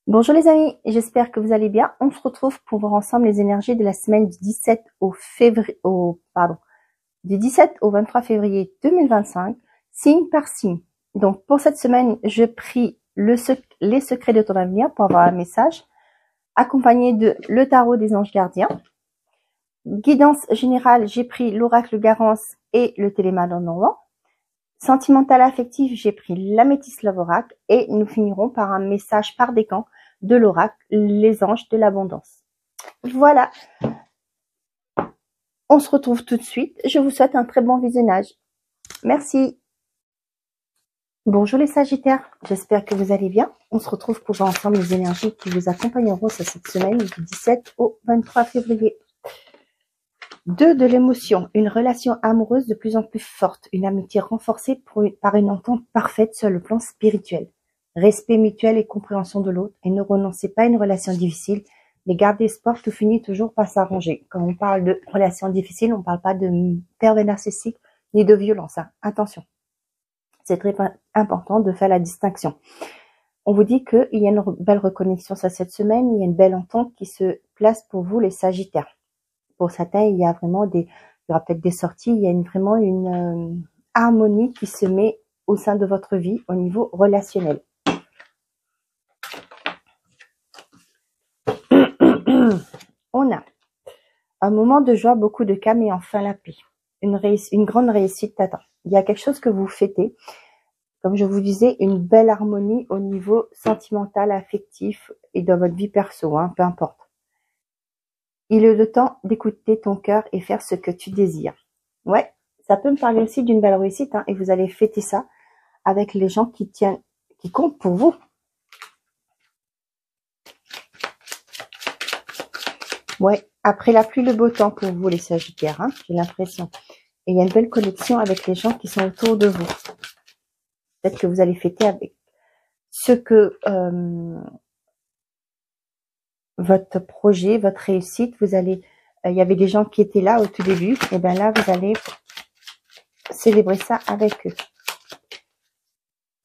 Bonjour les amis, j'espère que vous allez bien. On se retrouve pour voir ensemble les énergies de la semaine du 17 du 17 au 23 février 2025, signe par signe. Donc pour cette semaine, je prie les secrets de ton avenir pour avoir un message, accompagné de le tarot des anges gardiens. Guidance générale, j'ai pris l'oracle Garance et le téléman en normand. Sentimental affectif, j'ai pris l'améthyste love oracle et nous finirons par un message par décan de l'oracle, les anges de l'abondance. Voilà. On se retrouve tout de suite. Je vous souhaite un très bon visionnage. Merci. Bonjour les Sagittaires, j'espère que vous allez bien. On se retrouve pour voir ensemble les énergies qui vous accompagneront sur cette semaine du 17 au 23 février. 2 de l'émotion, une relation amoureuse de plus en plus forte, une amitié renforcée par une entente parfaite sur le plan spirituel. Respect mutuel et compréhension de l'autre, et ne renoncez pas à une relation difficile, mais gardez espoir, tout finit toujours par s'arranger. Quand on parle de relation difficile, on ne parle pas de pervers narcissique ni de violence. Hein. Attention, c'est très important de faire la distinction. On vous dit qu'il y a une belle reconnexion sur cette semaine, il y a une belle entente qui se place pour vous les Sagittaires. Pour certains, il y a vraiment il y aura peut-être des sorties, il y a vraiment une harmonie qui se met au sein de votre vie au niveau relationnel. On a un moment de joie, beaucoup de calme et enfin la paix. Une grande réussite t'attend. Il y a quelque chose que vous fêtez. Comme je vous disais, une belle harmonie au niveau sentimental, affectif et dans votre vie perso, hein, peu importe. Il est le temps d'écouter ton cœur et faire ce que tu désires. Ouais, ça peut me parler aussi d'une belle réussite, hein, et vous allez fêter ça avec les gens qui comptent pour vous. Ouais, après la pluie, le beau temps pour vous les Sagittaires, hein, j'ai l'impression. Et il y a une belle connexion avec les gens qui sont autour de vous. Peut-être que vous allez fêter avec ce que votre projet, votre réussite, vous allez, il y avait des gens qui étaient là au tout début, et bien là, vous allez célébrer ça avec eux.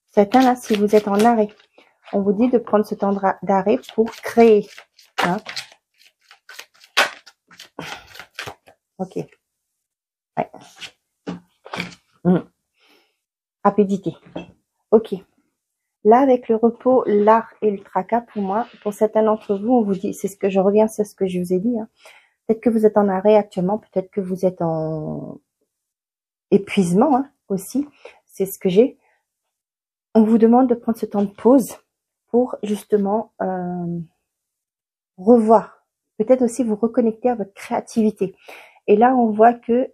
Certains là, si vous êtes en arrêt, on vous dit de prendre ce temps d'arrêt pour créer. Hein. Ok. Ouais. Rapidité. Ok. Là, avec le repos, l'art et le tracas, pour moi, pour certains d'entre vous, on vous dit, c'est ce que je reviens sur ce que je vous ai dit. Hein. Peut-être que vous êtes en arrêt actuellement, peut-être que vous êtes en épuisement, hein, aussi. C'est ce que j'ai. On vous demande de prendre ce temps de pause pour justement revoir. Peut-être aussi vous reconnecter à votre créativité. Et là, on voit que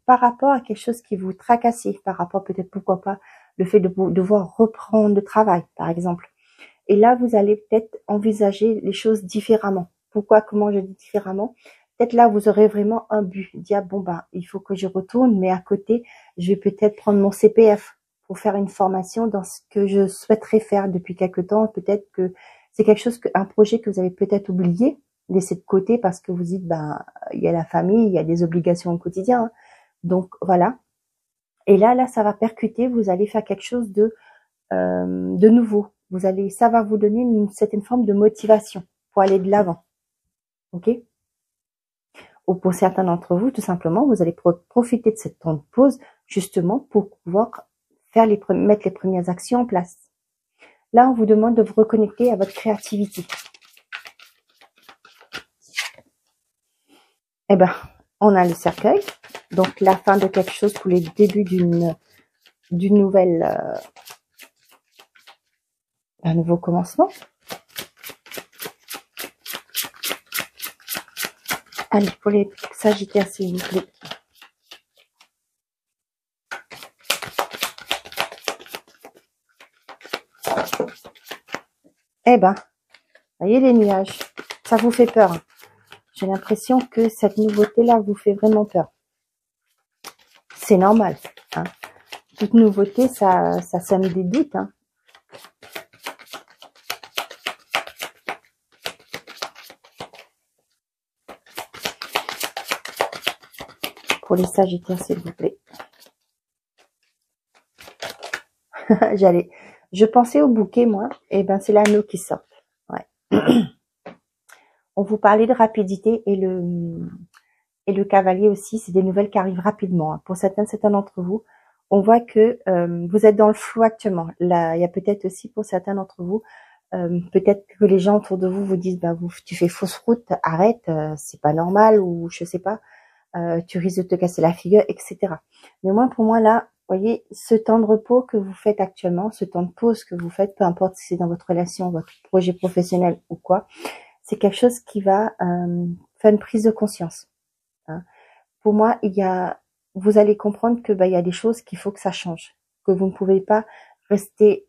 par rapport à quelque chose qui vous tracassait, par rapport peut-être, pourquoi pas, le fait de devoir reprendre le travail, par exemple. Et là, vous allez peut-être envisager les choses différemment. Pourquoi, comment je dis différemment? Peut-être là, vous aurez vraiment un but. Dire, bon, bah, il faut que je retourne, mais à côté, je vais peut-être prendre mon CPF pour faire une formation dans ce que je souhaiterais faire depuis quelque temps. Peut-être que c'est quelque chose, un projet que vous avez peut-être oublié, laissé de côté parce que vous dites, ben, il y a la famille, il y a des obligations au quotidien. Hein. Donc, voilà. Et là, ça va percuter, vous allez faire quelque chose de nouveau. Ça va vous donner une certaine forme de motivation pour aller de l'avant. Ok? Ou pour certains d'entre vous, tout simplement, vous allez profiter de cette temps de pause justement pour pouvoir mettre les premières actions en place. Là, on vous demande de vous reconnecter à votre créativité. Eh ben, on a le cercueil, donc la fin de quelque chose pour les débuts d'une nouvelle, un nouveau commencement. Allez, pour les Sagittaires, s'il vous plaît. Eh ben, voyez les nuages, ça vous fait peur. J'ai l'impression que cette nouveauté-là vous fait vraiment peur. C'est normal. Hein. Toute nouveauté, ça sème des doutes. Hein. Pour les Sagittaires, s'il vous plaît. Je pensais au bouquet, moi. Et ben, c'est l'anneau qui sort. Ouais. On vous parlait de rapidité et le cavalier aussi, c'est des nouvelles qui arrivent rapidement. Pour certains d'entre vous, on voit que vous êtes dans le flou actuellement. Là, il y a peut-être aussi pour certains d'entre vous, peut-être que les gens autour de vous vous disent, bah, tu fais fausse route, arrête, c'est pas normal, ou je sais pas, tu risques de te casser la figure, etc. Mais moi, pour moi, là, vous voyez, ce temps de repos que vous faites actuellement, ce temps de pause que vous faites, peu importe si c'est dans votre relation, votre projet professionnel ou quoi, c'est quelque chose qui va faire une prise de conscience. Hein. Pour moi, vous allez comprendre que il y a des choses qu'il faut que ça change, que vous ne pouvez pas rester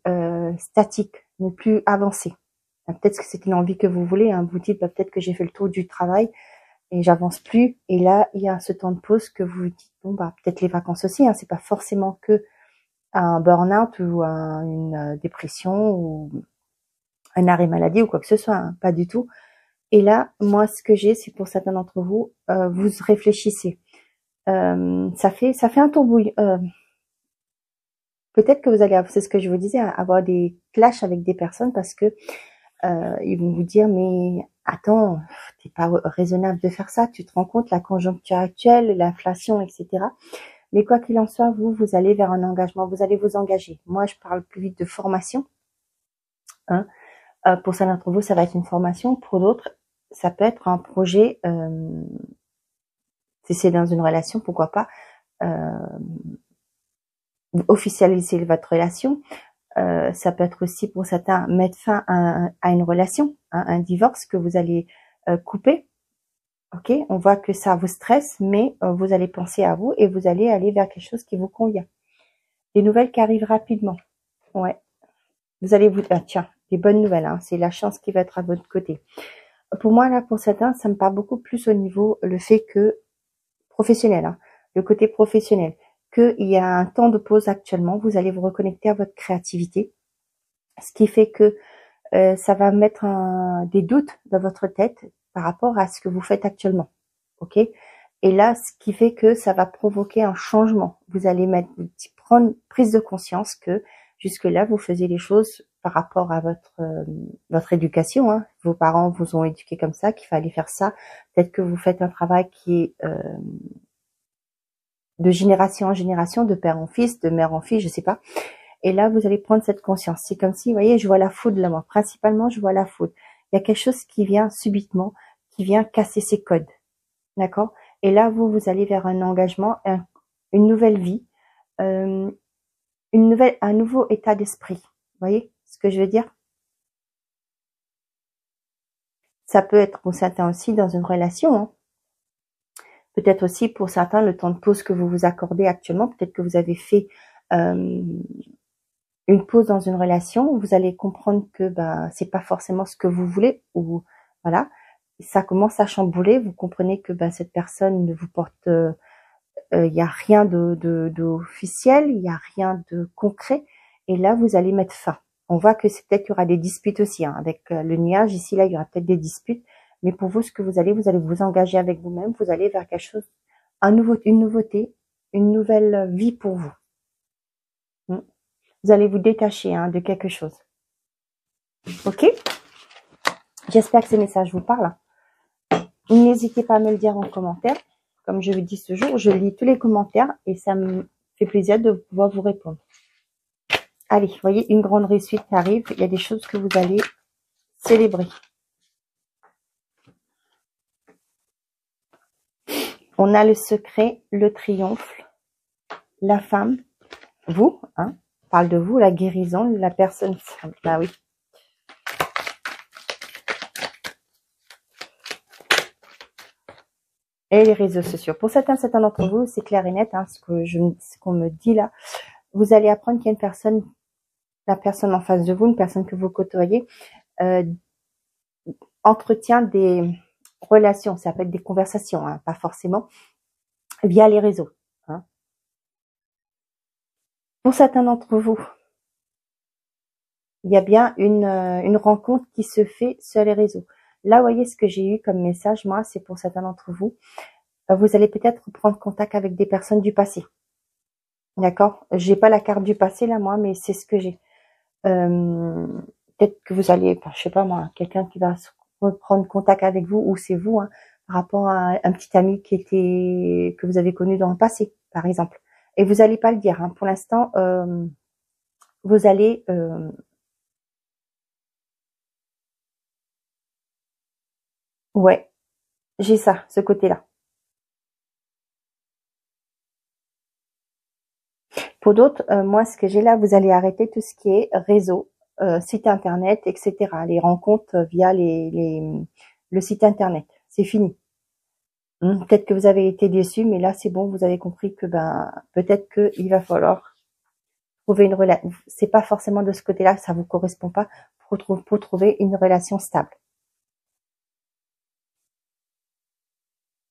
statique, ne plus avancer. Peut-être que c'est une envie que vous voulez. Hein. Vous dites peut-être que j'ai fait le tour du travail et j'avance plus. Et là, il y a ce temps de pause que vous dites bon peut-être les vacances aussi. Hein. C'est pas forcément que un burn-out ou une dépression ou un arrêt maladie ou quoi que ce soit. Hein. Pas du tout. Et là, moi, ce que j'ai, c'est pour certains d'entre vous, vous réfléchissez. Ça fait un tourbouille. Peut-être que vous allez, c'est ce que je vous disais, avoir des clashs avec des personnes parce que ils vont vous dire mais attends, c'est pas raisonnable de faire ça. Tu te rends compte la conjoncture actuelle, l'inflation, etc. Mais quoi qu'il en soit, vous allez vers un engagement, vous allez vous engager. Moi, je parle plus vite de formation. Hein. Pour certains d'entre vous, ça va être une formation. Pour d'autres, ça peut être un projet. Si c'est dans une relation, pourquoi pas officialiser votre relation. Ça peut être aussi pour certains mettre fin à une relation, hein, un divorce que vous allez couper. Ok, on voit que ça vous stresse, mais vous allez penser à vous et vous allez aller vers quelque chose qui vous convient. Des nouvelles qui arrivent rapidement. Ouais, vous allez tiens, des bonnes nouvelles. Hein, c'est la chance qui va être à votre côté. Pour moi là, pour certains, ça me parle beaucoup plus au niveau le fait que professionnel, hein, le côté professionnel, qu'il y a un temps de pause actuellement, vous allez vous reconnecter à votre créativité, ce qui fait que ça va mettre des doutes dans votre tête par rapport à ce que vous faites actuellement, ok? Et là, ce qui fait que ça va provoquer un changement. Vous allez prendre prise de conscience que jusque-là, vous faisiez les choses par rapport à votre éducation. Hein. Vos parents vous ont éduqué comme ça, qu'il fallait faire ça. Peut-être que vous faites un travail qui est de génération en génération, de père en fils, de mère en fille, je sais pas. Et là, vous allez prendre cette conscience. C'est comme si, vous voyez, je vois la foudre là, moi. Principalement, je vois la foudre. Il y a quelque chose qui vient subitement, qui vient casser ces codes. D'accord? Et là, vous allez vers un engagement, une nouvelle vie, un nouveau état d'esprit. Vous voyez ce que je veux dire? Ça peut être pour certains aussi dans une relation. Hein. Peut-être aussi pour certains le temps de pause que vous vous accordez actuellement. Peut-être que vous avez fait une pause dans une relation. Vous allez comprendre que c'est pas forcément ce que vous voulez. Ou voilà, ça commence à chambouler. Vous comprenez que cette personne ne vous porte il y a rien d'officiel, il y a rien de concret, et là vous allez mettre fin. On voit que c'est peut-être qu'il y aura des disputes aussi, hein, avec le nuage ici là, il y aura peut-être des disputes, mais pour vous ce que vous allez vous engager avec vous-même, vous allez vers quelque chose, une nouveauté, une nouvelle vie pour vous. Vous allez vous détacher de quelque chose. Ok? J'espère que ces messages vous parlent. N'hésitez pas à me le dire en commentaire. Comme je vous dis ce jour, je lis tous les commentaires et ça me fait plaisir de pouvoir vous répondre. Allez, vous voyez, une grande réussite arrive. Il y a des choses que vous allez célébrer. On a le secret, le triomphe, la femme, vous, hein, on parle de vous, la guérison, la personne femme. Bah oui. Et les réseaux sociaux. Pour certains d'entre vous, c'est clair et net, hein, ce qu'on me dit là. Vous allez apprendre qu'il y a une personne, la personne en face de vous, une personne que vous côtoyez, entretient des relations, ça peut être des conversations, hein, pas forcément, via les réseaux. Hein. Pour certains d'entre vous, il y a bien une rencontre qui se fait sur les réseaux. Là, vous voyez ce que j'ai eu comme message, moi, c'est pour certains d'entre vous. Vous allez peut-être prendre contact avec des personnes du passé. D'accord? J'ai pas la carte du passé là, moi, mais c'est ce que j'ai. Peut-être peut-être que vous allez, je sais pas moi, quelqu'un qui va reprendre contact avec vous, ou c'est vous, hein, par rapport à un petit ami que vous avez connu dans le passé, par exemple. Et vous allez pas le dire, hein. Pour l'instant, vous allez, ouais, j'ai ça, ce côté-là. Pour d'autres, moi, ce que j'ai là, vous allez arrêter tout ce qui est réseau, site internet, etc. Les rencontres via le site internet. C'est fini. Peut-être que vous avez été déçus, mais là, c'est bon, vous avez compris que peut-être qu'il va falloir trouver une relation. C'est pas forcément de ce côté-là, ça vous correspond pas pour trouver une relation stable.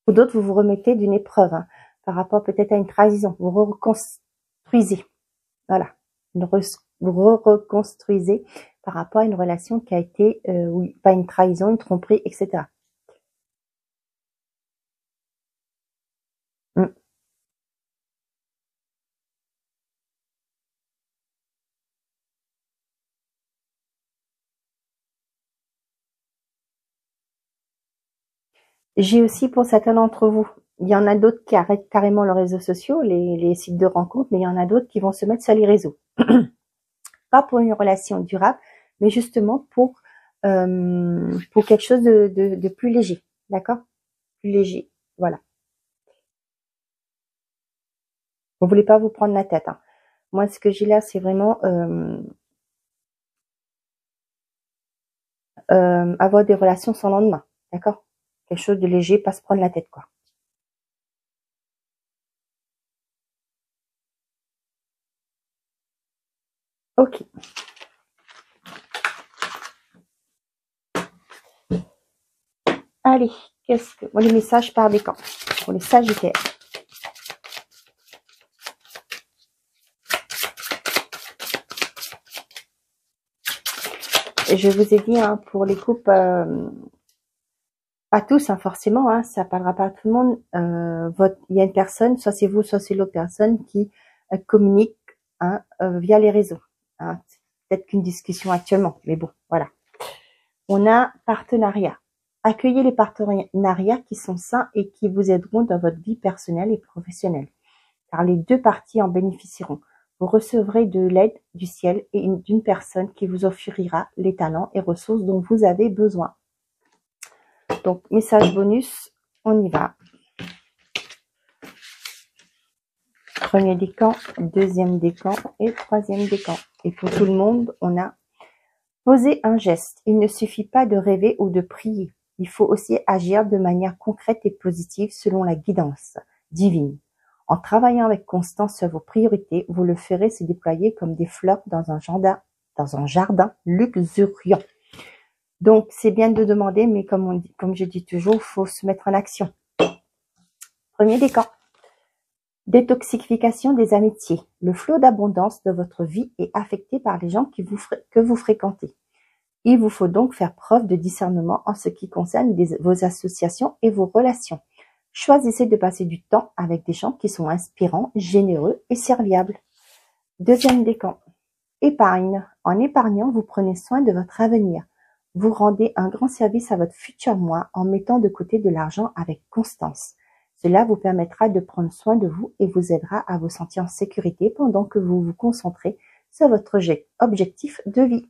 Pour d'autres, vous vous remettez d'une épreuve, hein, par rapport peut-être à une trahison. Vous reconstruisez. Voilà. Vous reconstruisez par rapport à une relation qui a été, oui, pas une trahison, une tromperie, etc. Mm. J'ai aussi pour certains d'entre vous, il y en a d'autres qui arrêtent carrément les réseaux sociaux, les sites de rencontres, mais il y en a d'autres qui vont se mettre sur les réseaux. Pas pour une relation durable, mais justement pour quelque chose de plus léger, d'accord? Plus léger, voilà. Vous voulez pas vous prendre la tête, hein. Moi, ce que j'ai là, c'est vraiment avoir des relations sans lendemain, d'accord? Quelque chose de léger, pas se prendre la tête, quoi. Ok. Allez, bon, les messages par décan pour les Sagittaires. Et je vous ai dit, hein, pour les couples, pas tous, hein, forcément, hein, ça parlera pas à tout le monde. Il y a une personne, soit c'est vous, soit c'est l'autre personne qui communique, hein, via les réseaux. Hein. Peut-être qu'une discussion actuellement, mais bon, voilà. On a partenariat. Accueillez les partenariats qui sont sains et qui vous aideront dans votre vie personnelle et professionnelle, car les deux parties en bénéficieront. Vous recevrez de l'aide du ciel et d'une personne qui vous offrira les talents et ressources dont vous avez besoin. Donc, message bonus, on y va. Premier décan, deuxième décan et troisième décan. Et pour tout le monde, on a posé un geste. Il ne suffit pas de rêver ou de prier. Il faut aussi agir de manière concrète et positive selon la guidance divine. En travaillant avec constance sur vos priorités, vous le ferez se déployer comme des fleurs dans un jardin luxuriant. Donc, c'est bien de demander, mais comme je dis toujours, il faut se mettre en action. Premier décan. Détoxification des amitiés. Le flot d'abondance de votre vie est affecté par les gens que vous fréquentez. Il vous faut donc faire preuve de discernement en ce qui concerne vos associations et vos relations. Choisissez de passer du temps avec des gens qui sont inspirants, généreux et serviables. Deuxième décan. Épargne. En épargnant, vous prenez soin de votre avenir. Vous rendez un grand service à votre futur moi en mettant de côté de l'argent avec constance. Cela vous permettra de prendre soin de vous et vous aidera à vous sentir en sécurité pendant que vous vous concentrez sur votre objectif de vie.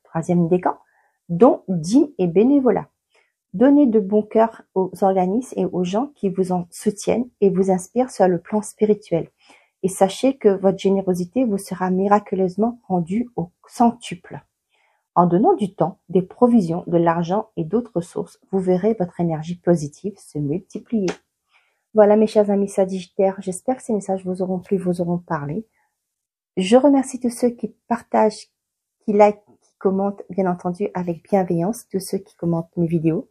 Troisième décan, dons, dîmes et bénévolat. Donnez de bon cœur aux organismes et aux gens qui vous en soutiennent et vous inspirent sur le plan spirituel. Et sachez que votre générosité vous sera miraculeusement rendue au centuple. En donnant du temps, des provisions, de l'argent et d'autres sources, vous verrez votre énergie positive se multiplier. Voilà mes chers amis sagittaires, j'espère que ces messages vous auront plu, vous auront parlé. Je remercie tous ceux qui partagent, qui likent, qui commentent, bien entendu avec bienveillance, tous ceux qui commentent mes vidéos.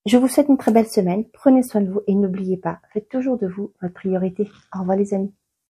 Je vous souhaite une très belle semaine, prenez soin de vous et n'oubliez pas, faites toujours de vous votre priorité. Au revoir les amis.